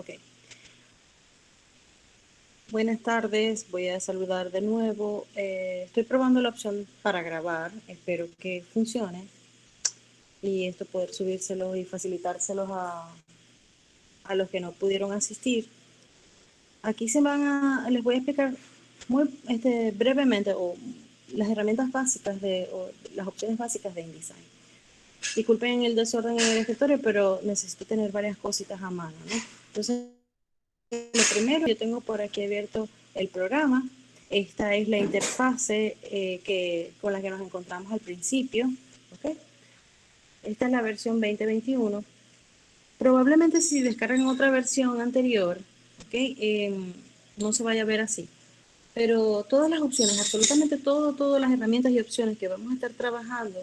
Ok. Buenas tardes, voy a saludar de nuevo. Estoy probando la opción para grabar, espero que funcione y esto poder subírselos y facilitárselos a los que no pudieron asistir. Aquí les voy a explicar muy brevemente las herramientas básicas o las opciones básicas de InDesign. Disculpen el desorden en el escritorio, pero necesito tener varias cositas a mano, ¿no? Entonces, lo primero, yo tengo por aquí abierto el programa. Esta es la interfase con la que nos encontramos al principio. ¿Okay? Esta es la versión 2021. Probablemente si descargan otra versión anterior, ¿okay? No se vaya a ver así. Pero todas las opciones, absolutamente todas las herramientas y opciones que vamos a estar trabajando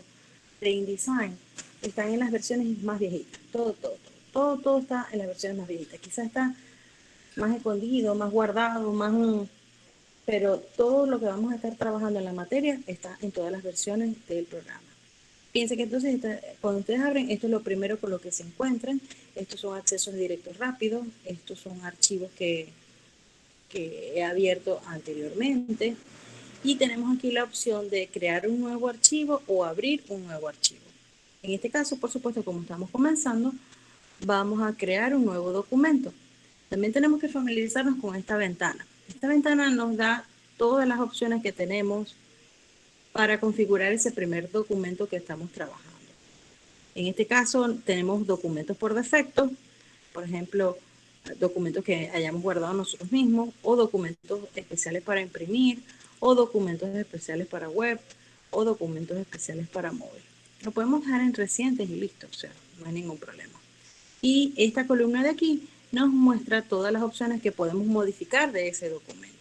de InDesign están en las versiones más viejitas. Todo está en las versiones más viejitas. Quizás está más escondido, más guardado, pero todo lo que vamos a estar trabajando en la materia está en todas las versiones del programa. Piensen que entonces cuando ustedes abren, esto es lo primero con lo que se encuentran. Estos son accesos directos rápidos, estos son archivos que he abierto anteriormente. Y tenemos aquí la opción de crear un nuevo archivo o abrir un nuevo archivo. En este caso, por supuesto, como estamos comenzando, vamos a crear un nuevo documento. También tenemos que familiarizarnos con esta ventana. Esta ventana nos da todas las opciones que tenemos para configurar ese primer documento que estamos trabajando. En este caso tenemos documentos por defecto, por ejemplo, documentos que hayamos guardado nosotros mismos, o documentos especiales para imprimir, o documentos especiales para web, o documentos especiales para móvil. Lo podemos dejar en recientes y listo, o sea, no hay ningún problema. Y esta columna de aquí nos muestra todas las opciones que podemos modificar de ese documento.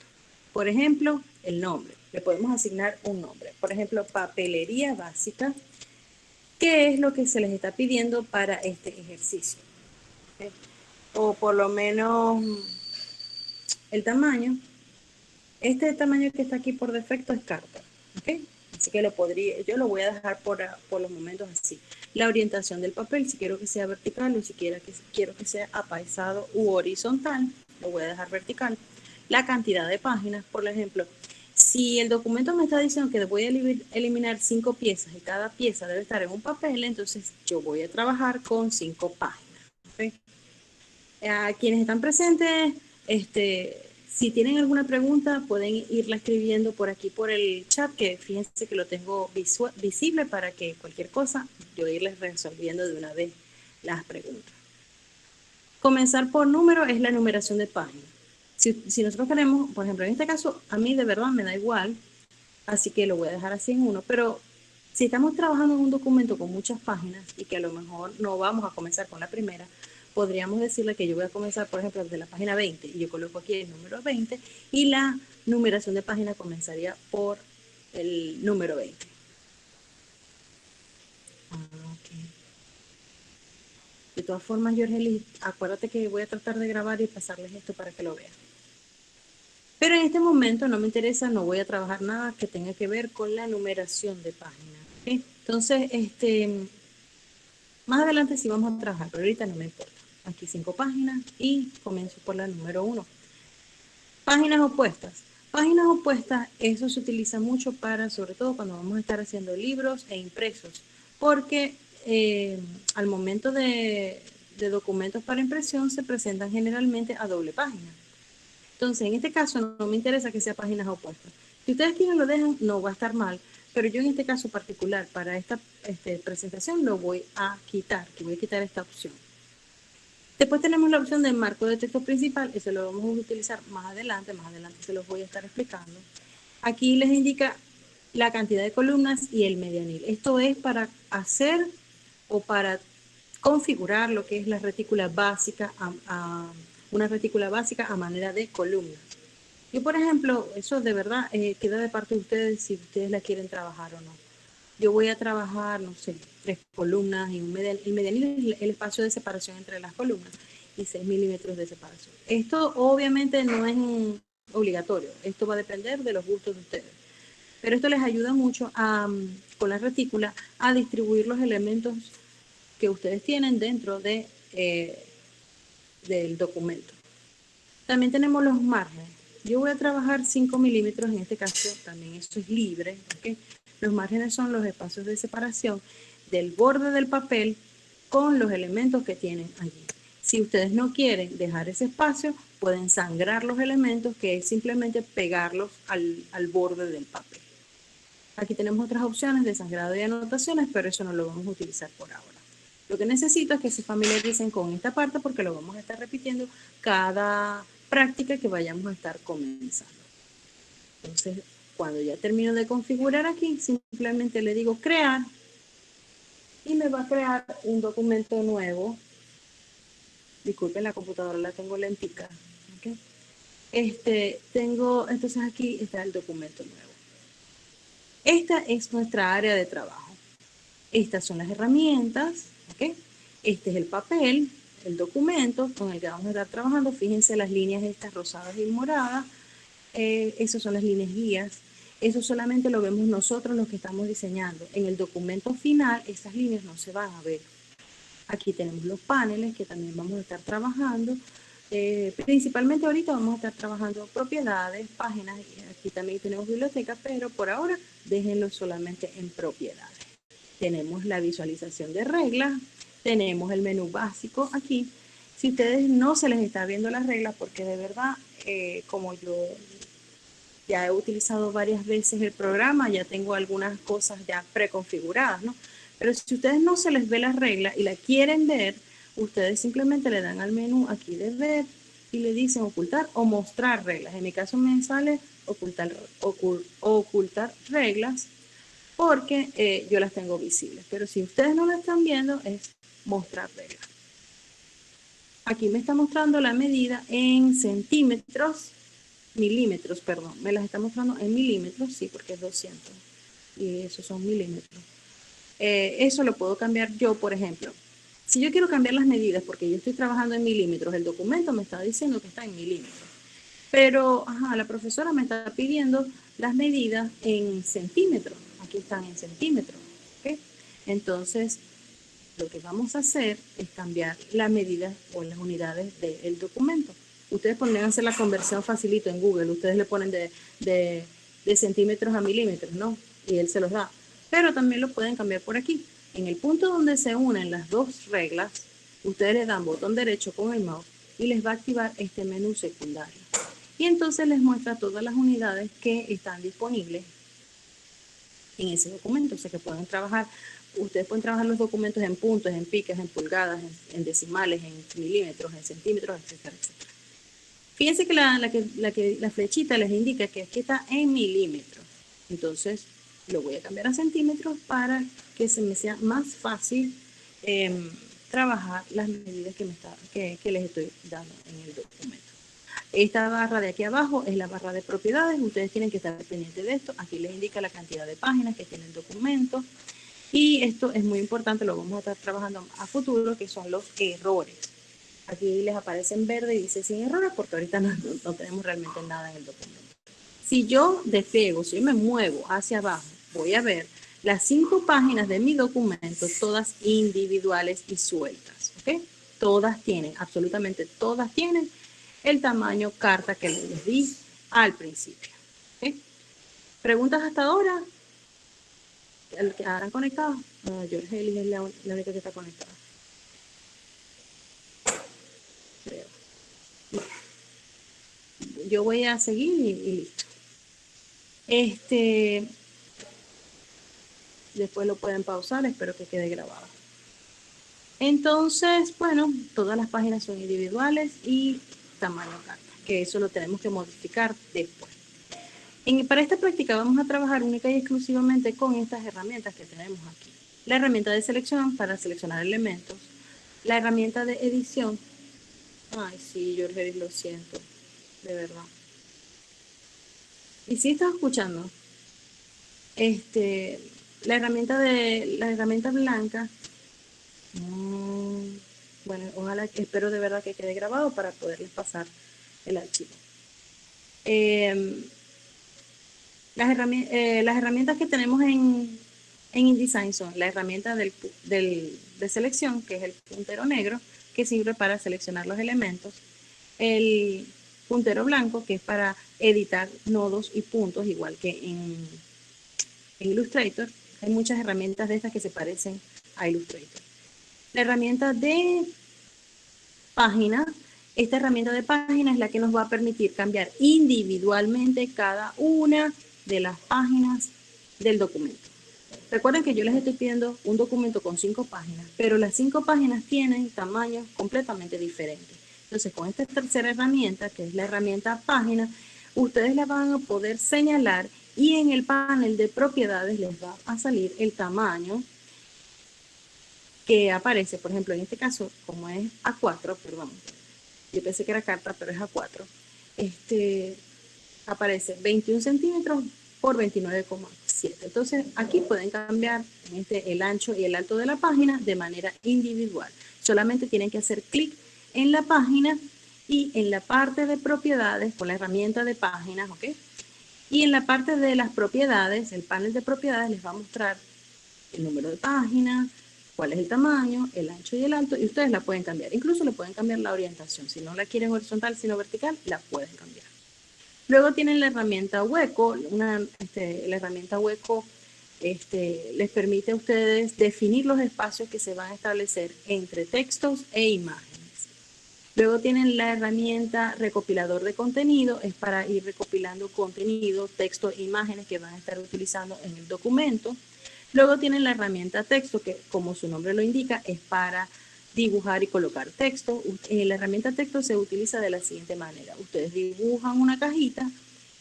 Por ejemplo, el nombre. Le podemos asignar un nombre. Por ejemplo, papelería básica. ¿Qué es lo que se les está pidiendo para este ejercicio? ¿Okay? O por lo menos el tamaño. Este tamaño que está aquí por defecto es carta. ¿Okay? Así que yo lo voy a dejar por los momentos así. La orientación del papel, si quiero que sea vertical o si quiero que sea apaisado u horizontal, lo voy a dejar vertical. La cantidad de páginas, por ejemplo, si el documento me está diciendo que voy a eliminar 5 piezas y cada pieza debe estar en un papel, entonces yo voy a trabajar con 5 páginas. ¿Okay? A quienes están presentes, si tienen alguna pregunta, pueden irla escribiendo por aquí por el chat, que fíjense que lo tengo visible para que cualquier cosa yo irles resolviendo de una vez las preguntas. Comenzar por número es la numeración de páginas. Si nosotros queremos, por ejemplo, en este caso, a mí de verdad me da igual, así que lo voy a dejar así en uno, pero si estamos trabajando en un documento con muchas páginas y que a lo mejor no vamos a comenzar con la primera, podríamos decirle que yo voy a comenzar, por ejemplo, desde la página 20 y yo coloco aquí el número 20 y la numeración de página comenzaría por el número 20. Okay. De todas formas, Jorgeli, acuérdate que voy a tratar de grabar y pasarles esto para que lo vean. Pero en este momento no me interesa, no voy a trabajar nada que tenga que ver con la numeración de páginas. ¿Okay? Entonces, más adelante sí vamos a trabajar, pero ahorita no me importa. Aquí 5 páginas y comienzo por la número 1. Páginas opuestas. Páginas opuestas, eso se utiliza mucho sobre todo cuando vamos a estar haciendo libros e impresos, porque al momento de documentos para impresión se presentan generalmente a doble página. Entonces, en este caso no me interesa que sea páginas opuestas. Si ustedes quieren lo dejan, no va a estar mal, pero yo en este caso particular, para esta presentación, lo voy a quitar, que voy a quitar esta opción. Después tenemos la opción del marco de texto principal, eso lo vamos a utilizar más adelante se los voy a estar explicando. Aquí les indica la cantidad de columnas y el medianil. Esto es para hacer o para configurar lo que es la retícula básica, una retícula básica a manera de columna. Yo, por ejemplo, eso de verdad queda de parte de ustedes si ustedes la quieren trabajar o no. Yo voy a trabajar, no sé, 3 columnas y el medianil es el espacio de separación entre las columnas y 6 milímetros de separación. Esto obviamente no es obligatorio, esto va a depender de los gustos de ustedes. Pero esto les ayuda mucho con la retícula a distribuir los elementos que ustedes tienen dentro de del documento. También tenemos los márgenes. Yo voy a trabajar 5 milímetros, en este caso también esto es libre. ¿Okay? Los márgenes son los espacios de separación del borde del papel con los elementos que tienen allí. Si ustedes no quieren dejar ese espacio, pueden sangrar los elementos, que es simplemente pegarlos al borde del papel. Aquí tenemos otras opciones de sangrado y anotaciones, pero eso no lo vamos a utilizar por ahora. Lo que necesito es que se familiaricen con esta parte porque lo vamos a estar repitiendo cada práctica que vayamos a estar comenzando. Entonces, cuando ya termino de configurar aquí, simplemente le digo crear y me va a crear un documento nuevo. Disculpen, la computadora la tengo lentica. ¿Okay? Entonces aquí está el documento nuevo. Esta es nuestra área de trabajo. Estas son las herramientas. ¿Okay? Este es el papel, el documento con el que vamos a estar trabajando. Fíjense las líneas estas rosadas y moradas. Esas son las líneas guías. Eso solamente lo vemos nosotros los que estamos diseñando. En el documento final, estas líneas no se van a ver. Aquí tenemos los paneles que también vamos a estar trabajando. Principalmente ahorita vamos a estar trabajando propiedades, páginas. Aquí también tenemos biblioteca, pero por ahora déjenlo solamente en propiedades. Tenemos la visualización de reglas. Tenemos el menú básico aquí. Si ustedes no se les está viendo las reglas, porque de verdad, como yo ya he utilizado varias veces el programa, ya tengo algunas cosas ya preconfiguradas, ¿no? Pero si ustedes no se les ve las reglas y la quieren ver, ustedes simplemente le dan al menú aquí de ver y le dicen ocultar o mostrar reglas. En mi caso me sale ocultar reglas porque yo las tengo visibles. Pero si ustedes no las están viendo, es mostrar reglas. Aquí me está mostrando la medida en milímetros, perdón. Me las está mostrando en milímetros, sí, porque es 200. Y esos son milímetros. Eso lo puedo cambiar yo, por ejemplo. Si yo quiero cambiar las medidas, porque yo estoy trabajando en milímetros, el documento me está diciendo que está en milímetros. Pero, la profesora me está pidiendo las medidas en centímetros. Aquí están en centímetros. ¿Okay? Entonces, lo que vamos a hacer es cambiar las medidas o las unidades del documento. Ustedes pueden hacer la conversión facilito en Google. Ustedes le ponen de centímetros a milímetros, ¿no? Y él se los da. Pero también lo pueden cambiar por aquí. En el punto donde se unen las dos reglas, ustedes le dan botón derecho con el mouse y les va a activar este menú secundario. Y entonces les muestra todas las unidades que están disponibles en ese documento. O sea que pueden trabajar, ustedes pueden trabajar los documentos en puntos, en picas, en pulgadas, en decimales, en milímetros, en centímetros, etcétera, etcétera. Fíjense que la flechita les indica que aquí está en milímetros. Entonces lo voy a cambiar a centímetros para que se me sea más fácil trabajar las medidas que les estoy dando en el documento. Esta barra de aquí abajo es la barra de propiedades. Ustedes tienen que estar pendientes de esto. Aquí les indica la cantidad de páginas que tiene el documento. Y esto es muy importante, lo vamos a estar trabajando a futuro, que son los errores. Aquí les aparece en verde y dice sin errores porque ahorita no tenemos realmente nada en el documento. Si yo despego, si yo me muevo hacia abajo, voy a ver las 5 páginas de mi documento, todas individuales y sueltas. ¿Ok? Todas tienen, absolutamente todas tienen el tamaño carta que les di al principio. ¿Okay? ¿Preguntas hasta ahora? ¿El que habrán conectado? George Haley es la única que está conectada. Creo. Yo voy a seguir y listo. Después lo pueden pausar, espero que quede grabado. Entonces, bueno, todas las páginas son individuales y tamaño carta, que eso lo tenemos que modificar después. Para esta práctica vamos a trabajar única y exclusivamente con estas herramientas que tenemos aquí. La herramienta de selección para seleccionar elementos, la herramienta de edición. Ay, sí, George, lo siento, de verdad. Y si estás escuchando, la herramienta blanca, bueno, ojalá, espero de verdad que quede grabado para poderles pasar el archivo. Las herramientas que tenemos en en InDesign son la herramienta de selección, que es el puntero negro, que sirve para seleccionar los elementos, el puntero blanco, que es para editar nodos y puntos, igual que en Illustrator. Hay muchas herramientas de estas que se parecen a Illustrator. La herramienta de página, esta herramienta de página es la que nos va a permitir cambiar individualmente cada una de las páginas del documento. Recuerden que yo les estoy pidiendo un documento con 5 páginas, pero las 5 páginas tienen tamaños completamente diferentes. Entonces, con esta tercera herramienta, que es la herramienta página, ustedes la van a poder señalar y en el panel de propiedades les va a salir el tamaño que aparece. Por ejemplo, en este caso, como es A4, perdón, yo pensé que era carta, pero es A4, aparece 21 centímetros por 29,7. Entonces, aquí pueden cambiar el ancho y el alto de la página de manera individual. Solamente tienen que hacer clic en la página y en la parte de propiedades, con la herramienta de páginas, ¿ok? Y en la parte de las propiedades, el panel de propiedades les va a mostrar el número de páginas, cuál es el tamaño, el ancho y el alto, y ustedes la pueden cambiar. Incluso le pueden cambiar la orientación. Si no la quieren horizontal, sino vertical, la pueden cambiar. Luego tienen la herramienta hueco. La herramienta hueco les permite a ustedes definir los espacios que se van a establecer entre textos e imágenes. Luego tienen la herramienta recopilador de contenido, es para ir recopilando contenido, texto e imágenes que van a estar utilizando en el documento. Luego tienen la herramienta texto, que como su nombre lo indica, es para dibujar y colocar texto. La herramienta texto se utiliza de la siguiente manera. Ustedes dibujan una cajita,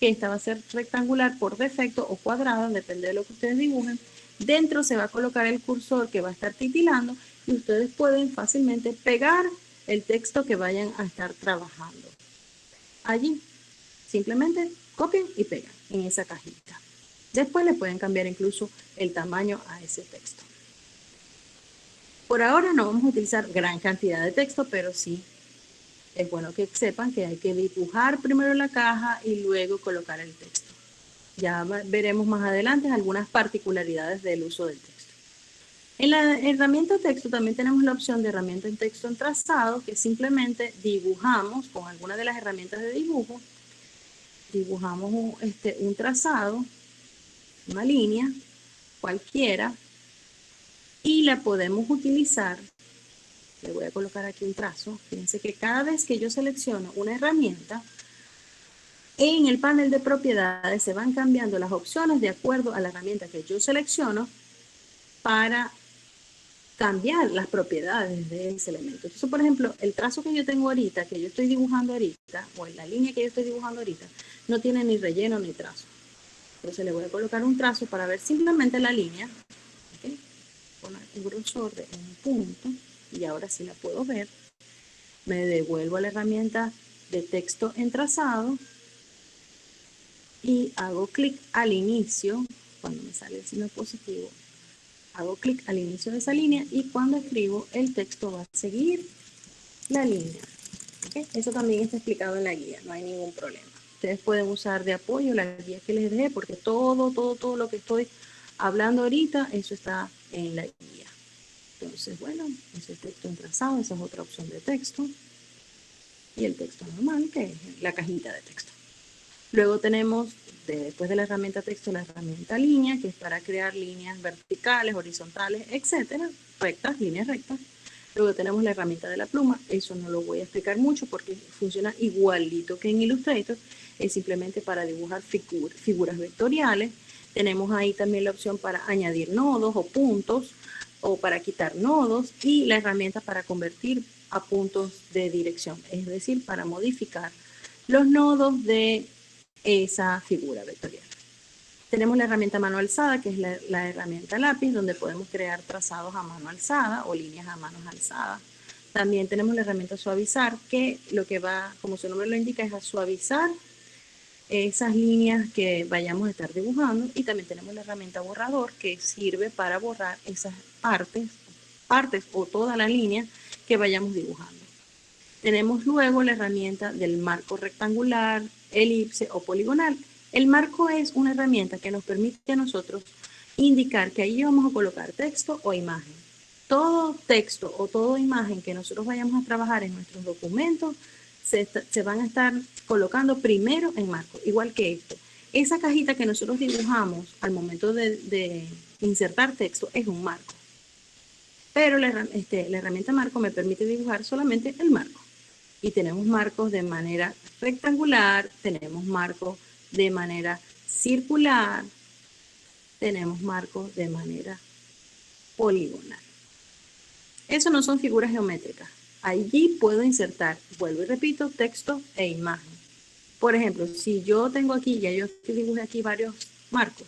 que esta va a ser rectangular por defecto o cuadrada, depende de lo que ustedes dibujen. Dentro se va a colocar el cursor que va a estar titilando y ustedes pueden fácilmente pegar el texto que vayan a estar trabajando. Allí simplemente copian y pegan en esa cajita. Después le pueden cambiar incluso el tamaño a ese texto. Por ahora no vamos a utilizar gran cantidad de texto, pero sí es bueno que sepan que hay que dibujar primero la caja y luego colocar el texto. Ya veremos más adelante algunas particularidades del uso del texto. En la herramienta texto también tenemos la opción de herramienta en texto en trazado, que simplemente dibujamos con alguna de las herramientas de dibujo, dibujamos un trazado, una línea, cualquiera, y la podemos utilizar. Le voy a colocar aquí un trazo. Fíjense que cada vez que yo selecciono una herramienta, en el panel de propiedades se van cambiando las opciones de acuerdo a la herramienta que yo selecciono para cambiar las propiedades de ese elemento. Entonces, por ejemplo, el trazo que yo tengo ahorita, que yo estoy dibujando ahorita, o en la línea que yo estoy dibujando ahorita, no tiene ni relleno ni trazo. Entonces le voy a colocar un trazo para ver simplemente la línea. ¿Okay? Poner un grosor de un punto y ahora sí la puedo ver. Me devuelvo a la herramienta de texto en trazado y hago clic al inicio, cuando me sale el signo positivo, hago clic al inicio de esa línea y cuando escribo el texto va a seguir la línea. ¿Okay? Eso también está explicado en la guía, no hay ningún problema. Ustedes pueden usar de apoyo la guía que les dejé porque todo lo que estoy hablando ahorita, eso está en la guía. Entonces, bueno, ese es texto en trazado, esa es otra opción de texto. Y el texto normal, que es la cajita de texto. Luego tenemos, después de la herramienta texto, la herramienta línea, que es para crear líneas verticales, horizontales, etcétera, rectas, líneas rectas. Luego tenemos la herramienta de la pluma, eso no lo voy a explicar mucho porque funciona igualito que en Illustrator, es simplemente para dibujar figuras vectoriales. Tenemos ahí también la opción para añadir nodos o puntos, o para quitar nodos, y la herramienta para convertir a puntos de dirección, es decir, para modificar los nodos de esa figura vectorial. Tenemos la herramienta mano alzada, que es la herramienta lápiz, donde podemos crear trazados a mano alzada o líneas a manos alzadas. También tenemos la herramienta suavizar, que lo que va, como su nombre lo indica, es a suavizar esas líneas que vayamos a estar dibujando. Y también tenemos la herramienta borrador, que sirve para borrar esas partes o toda la línea que vayamos dibujando. Tenemos luego la herramienta del marco rectangular, elipse o poligonal. El marco es una herramienta que nos permite a nosotros indicar que ahí vamos a colocar texto o imagen. Todo texto o toda imagen que nosotros vayamos a trabajar en nuestros documentos se van a estar colocando primero en marco, igual que esto. Esa cajita que nosotros dibujamos al momento de insertar texto es un marco. Pero la herramienta marco me permite dibujar solamente el marco. Y tenemos marcos de manera rectangular, tenemos marcos de manera circular, tenemos marcos de manera poligonal. Eso no son figuras geométricas. Allí puedo insertar, vuelvo y repito, texto e imagen. Por ejemplo, si yo tengo aquí, ya yo dibujé aquí varios marcos,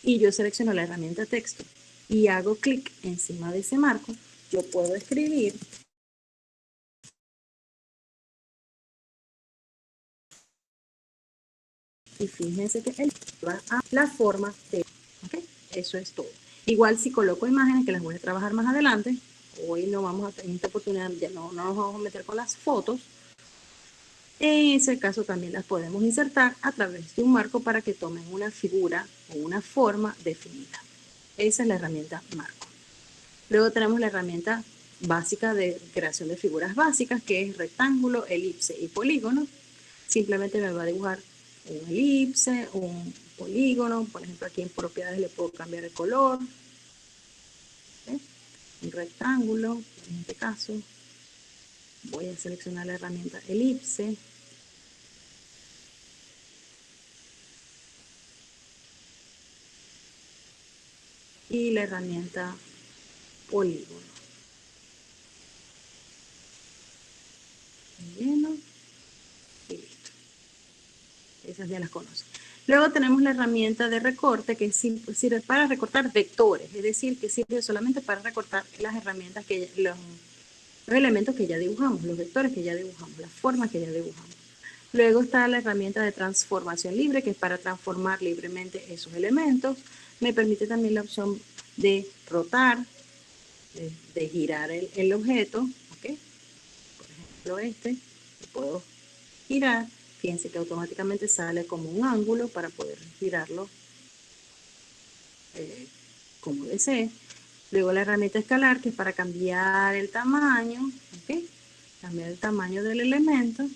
y yo selecciono la herramienta texto y hago clic encima de ese marco, yo puedo escribir y fíjense que él va a la forma de, ¿okay? Eso es todo. Igual si coloco imágenes, que las voy a trabajar más adelante, hoy no vamos a, en esta oportunidad ya no nos vamos a meter con las fotos, en ese caso también las podemos insertar a través de un marco para que tomen una figura o una forma definida. Esa es la herramienta marco. Luego tenemos la herramienta básica de creación de figuras básicas, que es rectángulo, elipse y polígono. Simplemente me va a dibujar un elipse, un polígono. Por ejemplo, aquí en propiedades le puedo cambiar el color. ¿Okay? Un rectángulo, en este caso. Voy a seleccionar la herramienta elipse. Y la herramienta polígono. Lleno y listo. Esas ya las conocen. Luego tenemos la herramienta de recorte que sirve para recortar vectores, es decir, que sirve solamente para recortar las herramientas los elementos que ya dibujamos, los vectores que ya dibujamos, las formas que ya dibujamos. Luego está la herramienta de transformación libre, que es para transformar libremente esos elementos. Me permite también la opción de rotar, de girar el objeto, ¿okay? Por ejemplo lo puedo girar. Fíjense que automáticamente sale como un ángulo para poder girarlo como desee. Luego la herramienta escalar, que es para cambiar el tamaño, ¿okay? Cambiar el tamaño del elemento.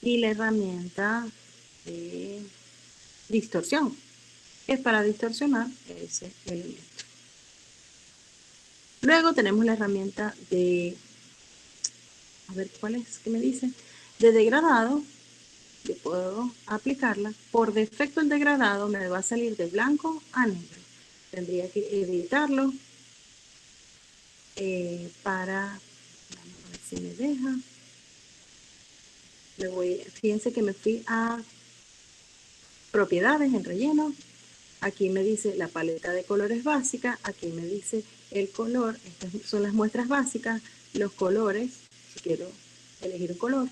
Y la herramienta de distorsión, que es para distorsionar ese elemento. Luego tenemos la herramienta de, a ver cuál es, ¿qué me dice? De degradado. Yo puedo aplicarla. Por defecto el degradado me va a salir de blanco a negro. Tendría que editarlo para, vamos a ver si me deja. Fíjense que me fui a propiedades en relleno. Aquí me dice la paleta de colores básica. Aquí me dice el color. Estas son las muestras básicas. Los colores, si quiero elegir un color.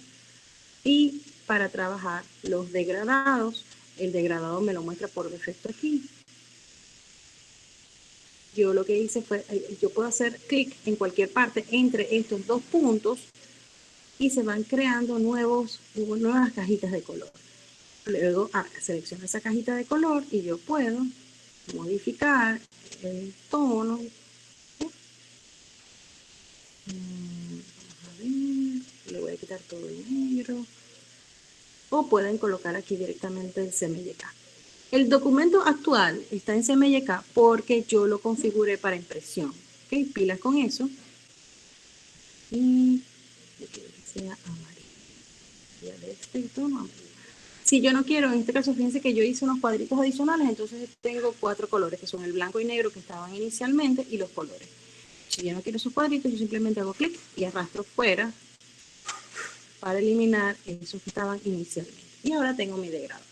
Y para trabajar los degradados, el degradado me lo muestra por defecto aquí. Yo lo que hice fue, yo puedo hacer clic en cualquier parte entre estos dos puntos y se van creando nuevas cajitas de color. Luego selecciono esa cajita de color y yo puedo modificar el tono. Vamos a ver, le voy a quitar todo el negro. O pueden colocar aquí directamente el CMYK. El documento actual está en CMYK porque yo lo configuré para impresión. ¿Okay? Pilas con eso. Y yo quiero que sea amarillo. Ya de este tono amarillo. Si yo no quiero, en este caso, fíjense que yo hice unos cuadritos adicionales, entonces tengo 4 colores, que son el blanco y negro que estaban inicialmente y los colores. Si yo no quiero esos cuadritos, yo simplemente hago clic y arrastro fuera para eliminar esos que estaban inicialmente. Y ahora tengo mi degradado.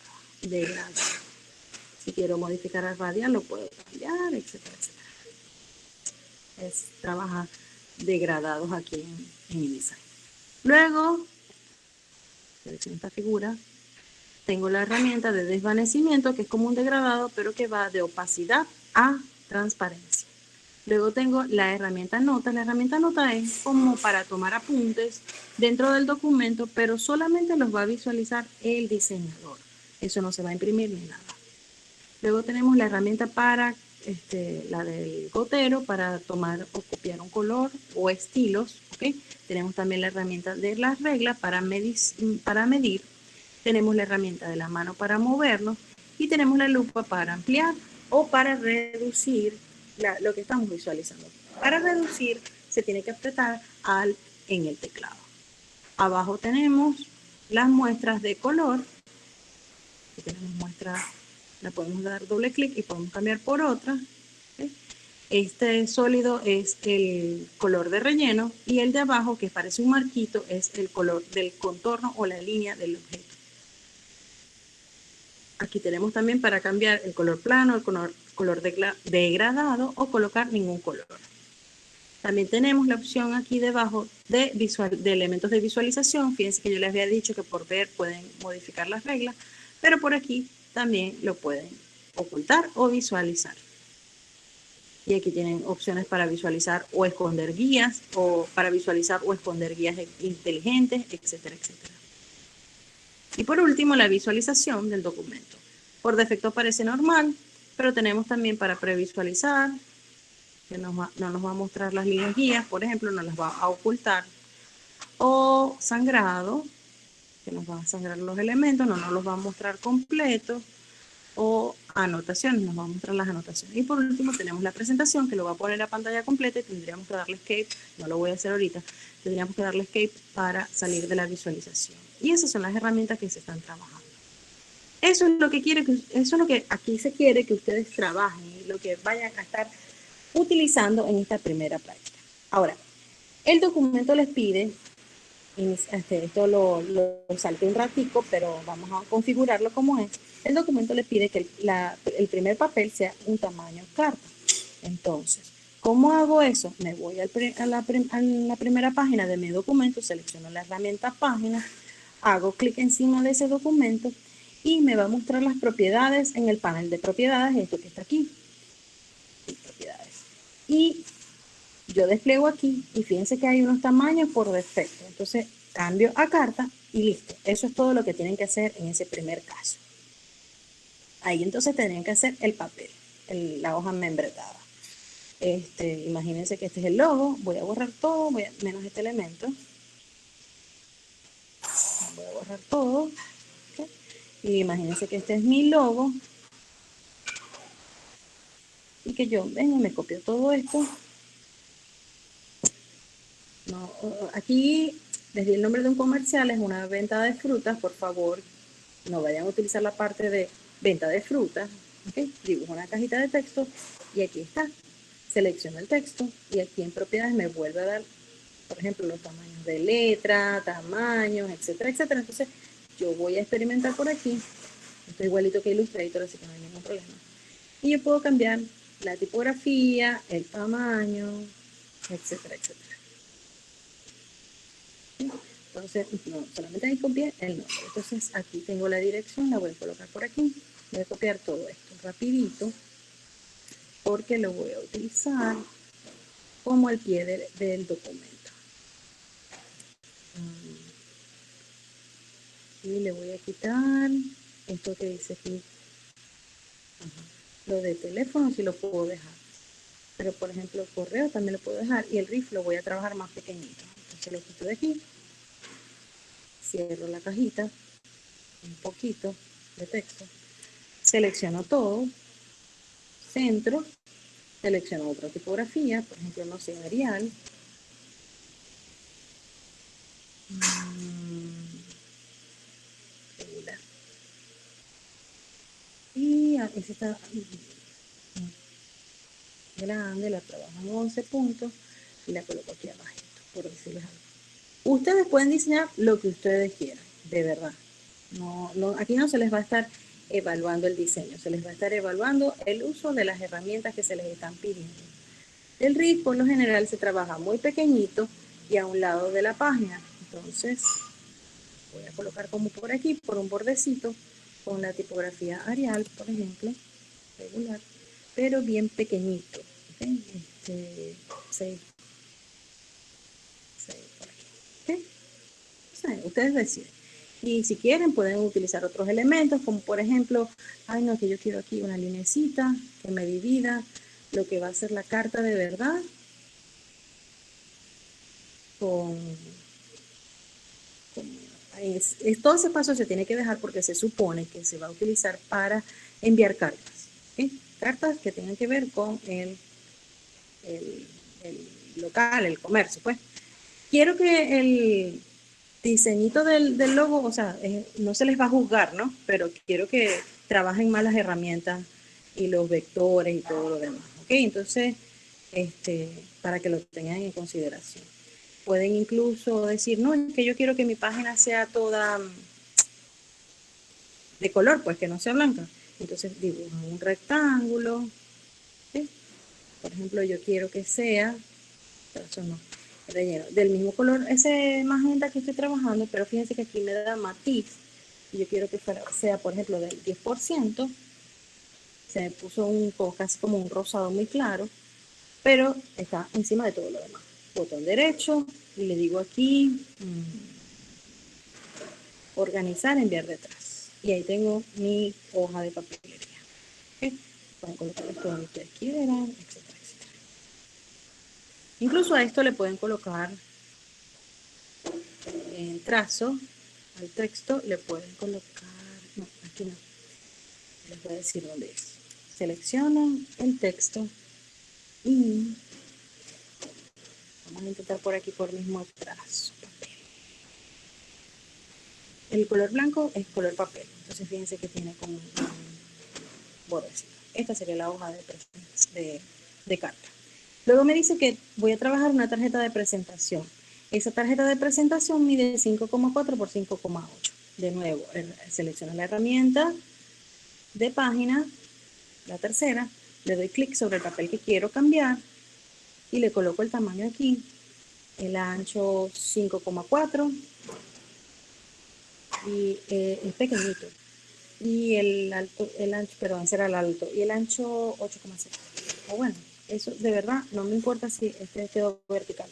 Si quiero modificar el radial, lo puedo cambiar, etcétera, etcétera. Trabaja degradados aquí en InDesign. Luego, selecciono esta figura. Tengo la herramienta de desvanecimiento, que es como un degradado, pero que va de opacidad a transparencia. Luego tengo la herramienta nota. La herramienta nota es como para tomar apuntes dentro del documento, pero solamente los va a visualizar el diseñador. Eso no se va a imprimir ni nada. Luego tenemos la herramienta para, la del gotero, para tomar o copiar un color o estilos, ¿ok? Tenemos también la herramienta de las reglas para medir. Tenemos la herramienta de la mano para movernos y tenemos la lupa para ampliar o para reducir lo que estamos visualizando. Para reducir se tiene que apretar Alt en el teclado. Abajo tenemos las muestras de color. Aquí tenemos muestras, la podemos dar doble clic y podemos cambiar por otra. ¿Okay? Este sólido es el color de relleno y el de abajo, que parece un marquito, es el color del contorno o la línea del objeto. Aquí tenemos también para cambiar el color plano, el color degradado o colocar ningún color. También tenemos la opción aquí debajo de elementos de visualización. Fíjense que yo les había dicho que por ver pueden modificar las reglas, pero por aquí también lo pueden ocultar o visualizar. Y aquí tienen opciones para visualizar o esconder guías, o para visualizar o esconder guías inteligentes, etcétera, etcétera. Y por último, la visualización del documento. Por defecto aparece normal, pero tenemos también para previsualizar, que no nos va a mostrar las líneas guías, por ejemplo, nos las va a ocultar. O sangrado, que nos va a sangrar los elementos, no nos los va a mostrar completos. O anotaciones, nos va a mostrar las anotaciones. Y por último tenemos la presentación, que lo va a poner a pantalla completa y tendríamos que darle escape, no lo voy a hacer ahorita, tendríamos que darle escape para salir de la visualización. Y esas son las herramientas que se están trabajando. Eso es lo que eso es lo que aquí se quiere que ustedes trabajen y lo que vayan a estar utilizando en esta primera práctica. Ahora, el documento les pide, esto lo salté un ratico, pero vamos a configurarlo como es. El documento le pide que el primer papel sea un tamaño carta. Entonces, ¿cómo hago eso? Me voy a la primera página de mi documento, selecciono la herramienta página, hago clic encima de ese documento y me va a mostrar las propiedades en el panel de propiedades, esto que está aquí. Propiedades. Y yo despliego aquí y fíjense que hay unos tamaños por defecto. Entonces cambio a carta y listo. Eso es todo lo que tienen que hacer en ese primer caso. Ahí entonces tendrían que hacer el papel, la hoja membretada. Imagínense que este es el logo. Voy a borrar todo, menos este elemento. Voy a borrar todo. ¿Okay? Y imagínense que este es mi logo. Y que yo vengo y me copio todo esto. No, aquí les di el nombre de un comercial, es una venta de frutas, por favor, no vayan a utilizar la parte de venta de frutas, ¿okay? Dibujo una cajita de texto y aquí está, selecciono el texto y aquí en propiedades me vuelve a dar, por ejemplo, los tamaños de letra, tamaños, etcétera, etcétera. Entonces yo voy a experimentar por aquí, esto es igualito que Illustrator, así que no hay ningún problema. Y yo puedo cambiar la tipografía, el tamaño, etcétera, etcétera. Entonces, no, solamente hay que copiar el nombre. Entonces, aquí tengo la dirección, la voy a colocar por aquí. Voy a copiar todo esto rapidito, porque lo voy a utilizar como el pie del documento. Y le voy a quitar esto que dice aquí. Lo de teléfono sí lo puedo dejar. Pero, por ejemplo, correo también lo puedo dejar. Y el RIF lo voy a trabajar más pequeñito. Entonces, lo quito de aquí. Cierro la cajita. Un poquito de texto. Selecciono todo. Centro. Selecciono otra tipografía, por ejemplo, no sé, Arial. Regular. Y esta está grande, la trabajo en 11 puntos y la coloco aquí abajo, por decirles algo. Ustedes pueden diseñar lo que ustedes quieran, de verdad. Aquí no se les va a estar evaluando el diseño, se les va a estar evaluando el uso de las herramientas que se les están pidiendo. El RIF por lo general se trabaja muy pequeñito y a un lado de la página. Entonces, voy a colocar como por aquí, por un bordecito, con la tipografía Arial, por ejemplo, regular, pero bien pequeñito. ¿Okay? 6 por aquí. ¿Okay? Ustedes deciden. Y si quieren, pueden utilizar otros elementos, como por ejemplo, ay no, que yo quiero aquí una linecita que me divida lo que va a ser la carta de verdad con todo ese paso se tiene que dejar porque se supone que se va a utilizar para enviar cartas. ¿Sí? Cartas que tengan que ver con el, el local, el comercio. Pues quiero que el diseñito del logo, o sea, no se les va a juzgar, ¿no? Pero quiero que trabajen más las herramientas y los vectores y todo lo demás. ¿Ok? Entonces, para que lo tengan en consideración. Pueden incluso decir, no, es que yo quiero que mi página sea toda de color, pues que no sea blanca. Entonces dibujan un rectángulo, ¿sí? Por ejemplo, yo quiero que sea, eso no, relleno, del mismo color, ese magenta que estoy trabajando, pero fíjense que aquí me da matiz, y yo quiero que sea, por ejemplo, del 10%, se me puso casi como un rosado muy claro, pero está encima de todo lo demás. Botón derecho, y le digo aquí, organizar, enviar detrás. Y ahí tengo mi hoja de papelería. ¿Okay? Pueden colocar esto donde ustedes quieran, etcétera, etcétera. Incluso a esto le pueden colocar en trazo al texto, le pueden colocar, no, aquí no, les voy a decir dónde es. Seleccionan el texto y vamos a intentar por aquí por mismo trazo. El color blanco es color papel, entonces fíjense que tiene como un bordecito. Esta sería la hoja de carta. Luego me dice que voy a trabajar una tarjeta de presentación. Esa tarjeta de presentación mide 5,4 por 5,8. De nuevo, selecciono la herramienta de página, la tercera, le doy clic sobre el papel que quiero cambiar y le coloco el tamaño aquí, el ancho 5,4 y es pequeñito. Y el alto, el ancho, perdón, será el alto, y el ancho 8,6. O bueno, eso de verdad no me importa si este quedó vertical.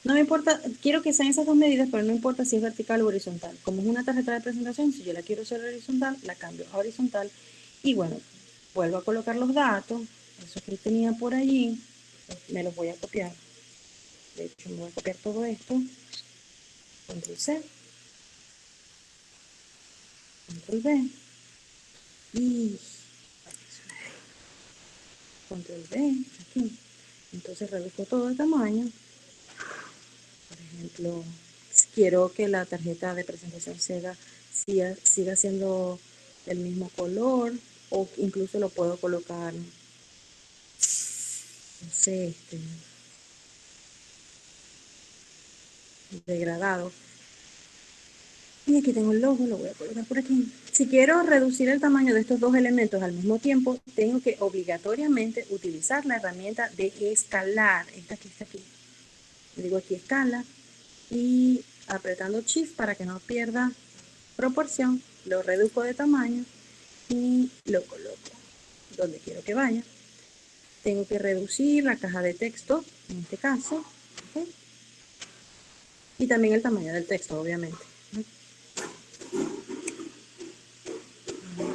No me importa, quiero que sean esas dos medidas, pero no importa si es vertical o horizontal. Como es una tarjeta de presentación, si yo la quiero hacer horizontal, la cambio a horizontal. Y bueno, vuelvo a colocar los datos, esos que tenía por allí, me los voy a copiar. De hecho, me voy a copiar todo esto. Control C, Control V y Control V aquí. Entonces reduzco todo el tamaño. Por ejemplo, quiero que la tarjeta de presentación siga siendo del mismo color o incluso lo puedo colocar, no sé, degradado. Y aquí tengo el logo, lo voy a colocar por aquí. Si quiero reducir el tamaño de estos dos elementos al mismo tiempo, tengo que obligatoriamente utilizar la herramienta de escalar. Esta que está aquí. Le digo aquí escala y apretando Shift para que no pierda proporción, lo reduzco de tamaño y lo coloco donde quiero que vaya. Tengo que reducir la caja de texto, en este caso, ¿okay? Y también el tamaño del texto, obviamente. Lo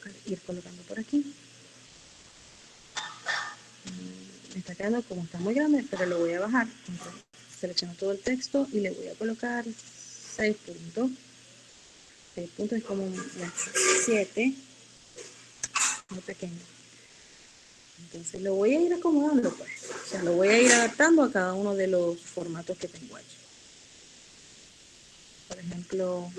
voy a ir colocando por aquí. Me está quedando como está muy grande, pero lo voy a bajar. Entonces, selecciono todo el texto y le voy a colocar 6 puntos. 6 puntos es como un 7, muy pequeño. Entonces lo voy a ir acomodando, pues. O sea, lo voy a ir adaptando a cada uno de los formatos que tengo allí. Por ejemplo,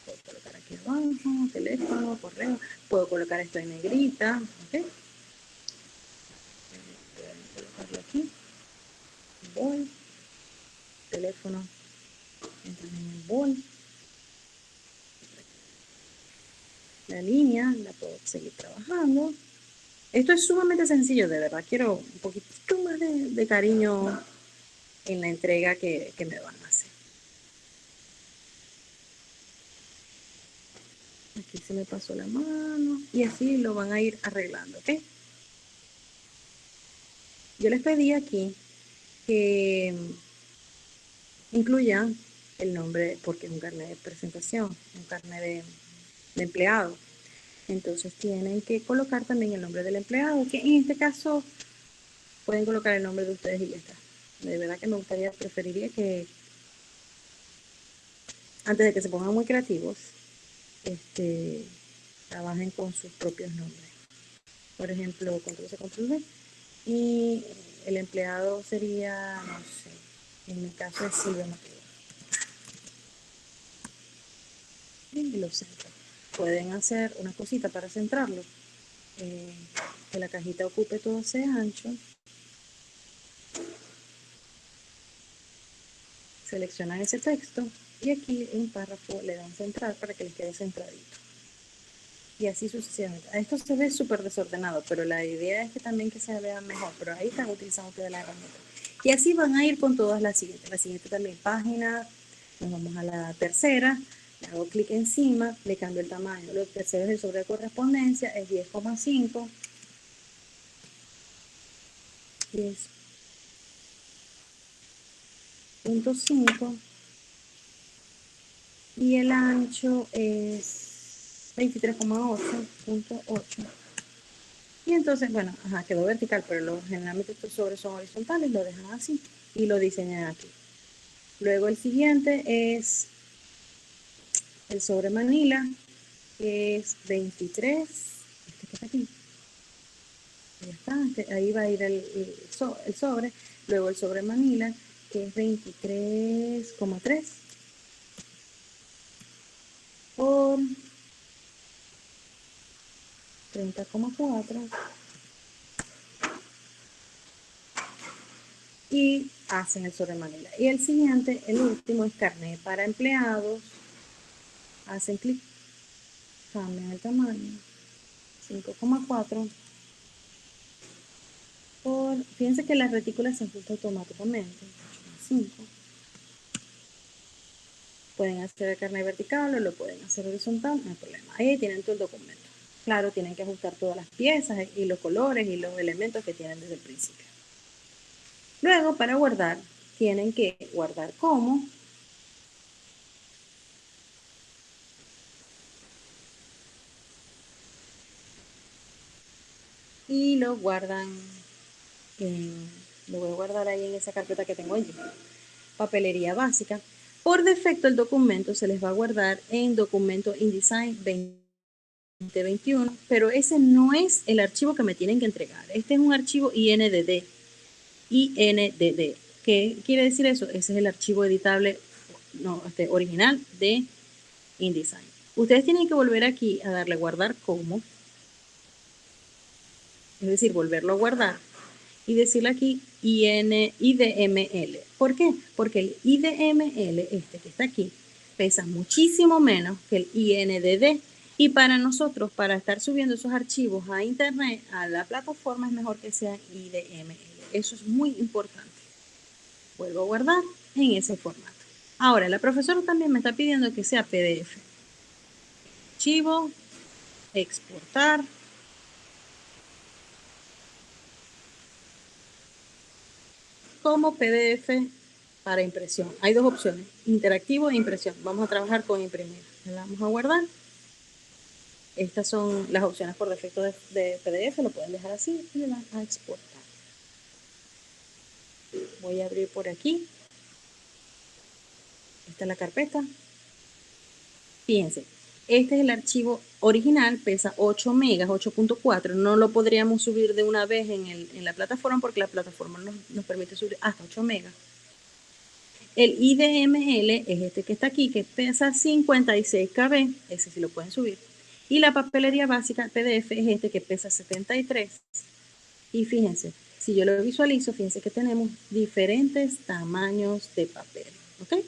puedo colocar aquí abajo, teléfono, correo. Puedo colocar esto en negrita, ¿ok? Voy a colocarlo aquí. Voy. Teléfono. Entra en el bol. La línea la puedo seguir trabajando. Esto es sumamente sencillo, de verdad. Quiero un poquito más de cariño en la entrega que me van a hacer. Aquí se me pasó la mano y así lo van a ir arreglando, ¿ok? Yo les pedí aquí que incluyan el nombre, porque es un carnet de presentación, un carnet de empleado. Entonces tienen que colocar también el nombre del empleado, que en este caso pueden colocar el nombre de ustedes y ya está. De verdad que me gustaría, preferiría que antes de que se pongan muy creativos, trabajen con sus propios nombres. Por ejemplo, control C, control V. Y el empleado sería, no sé, en mi caso es Silvia Mateo. Y lo centro. Pueden hacer una cosita para centrarlo. Que la cajita ocupe todo ese ancho. Seleccionan ese texto y aquí en un párrafo le dan centrar para que les quede centradito. Y así sucesivamente. A esto se ve súper desordenado, pero la idea es que también que se vea mejor. Pero ahí están utilizando ustedes la herramienta. Y así van a ir con todas las siguientes. La siguiente también página. Nos vamos a la tercera. Le hago clic encima, le cambio el tamaño. Los terceros del sobre de correspondencia es 10,5. 10.5 y el ancho es 23,8.8. Y entonces, bueno, quedó vertical, pero generalmente estos sobres son horizontales, lo dejan así y lo diseñan aquí. Luego el siguiente es el sobre Manila, que es 23, este que está aquí. Ya está, ahí va a ir el sobre. Luego el sobre Manila, que es 23,3 por 30,4 y hacen el sobre Manila. Y el siguiente, el último, es carnet para empleados. Hacen clic, cambian el tamaño, 5,4 por, fíjense que la retícula se ajusta automáticamente, 8,5. Pueden hacer el carnet vertical o lo pueden hacer horizontal, no hay problema. Ahí tienen todo el documento. Claro, tienen que ajustar todas las piezas y los colores y los elementos que tienen desde el principio. Luego, para guardar, tienen que guardar como. Y lo guardan, lo voy a guardar ahí en esa carpeta que tengo allí. Papelería básica. Por defecto el documento se les va a guardar en documento InDesign 2021, pero ese no es el archivo que me tienen que entregar. Este es un archivo INDD. INDD. ¿Qué quiere decir eso? Ese es el archivo editable original de InDesign. Ustedes tienen que volver aquí a darle guardar como, es decir, volverlo a guardar y decirle aquí IDML. ¿Por qué? Porque el IDML, este que está aquí, pesa muchísimo menos que el INDD. Y para nosotros, para estar subiendo esos archivos a internet, a la plataforma, es mejor que sea IDML. Eso es muy importante. Vuelvo a guardar en ese formato. Ahora, la profesora también me está pidiendo que sea PDF. Archivo, exportar. Como PDF para impresión. Hay dos opciones, interactivo e impresión. Vamos a trabajar con imprimir. Le damos a guardar. Estas son las opciones por defecto de PDF, lo pueden dejar así y le dan a exportar. Voy a abrir por aquí. Esta es la carpeta. Fíjense, este es el archivo original, pesa 8 megas, 8.4. No lo podríamos subir de una vez en la plataforma porque la plataforma nos permite subir hasta 8 megas. El IDML es este que está aquí, que pesa 56 KB, ese sí lo pueden subir. Y la papelería básica PDF es este que pesa 73. Y fíjense, si yo lo visualizo, fíjense que tenemos diferentes tamaños de papel, ¿ok?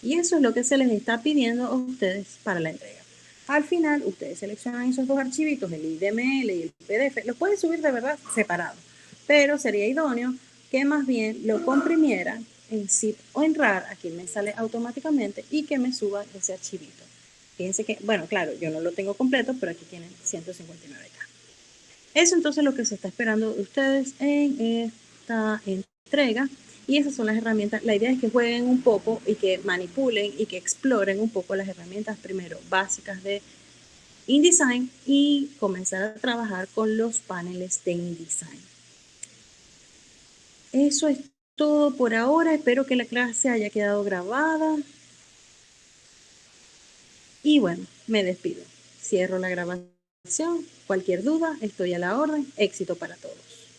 Y eso es lo que se les está pidiendo a ustedes para la entrega. Al final, ustedes seleccionan esos dos archivitos, el IDML y el PDF. Los pueden subir de verdad separados, pero sería idóneo que más bien lo comprimieran en zip o en RAR, aquí me sale automáticamente, y que me suba ese archivito. Fíjense que, bueno, claro, yo no lo tengo completo, pero aquí tienen 159K. Eso entonces es lo que se está esperando de ustedes en esta entrega. Y esas son las herramientas. La idea es que jueguen un poco y que manipulen y que exploren un poco las herramientas primero básicas de InDesign y comenzar a trabajar con los paneles de InDesign. Eso es todo por ahora. Espero que la clase haya quedado grabada. Y bueno, me despido. Cierro la grabación. Cualquier duda, estoy a la orden. Éxito para todos.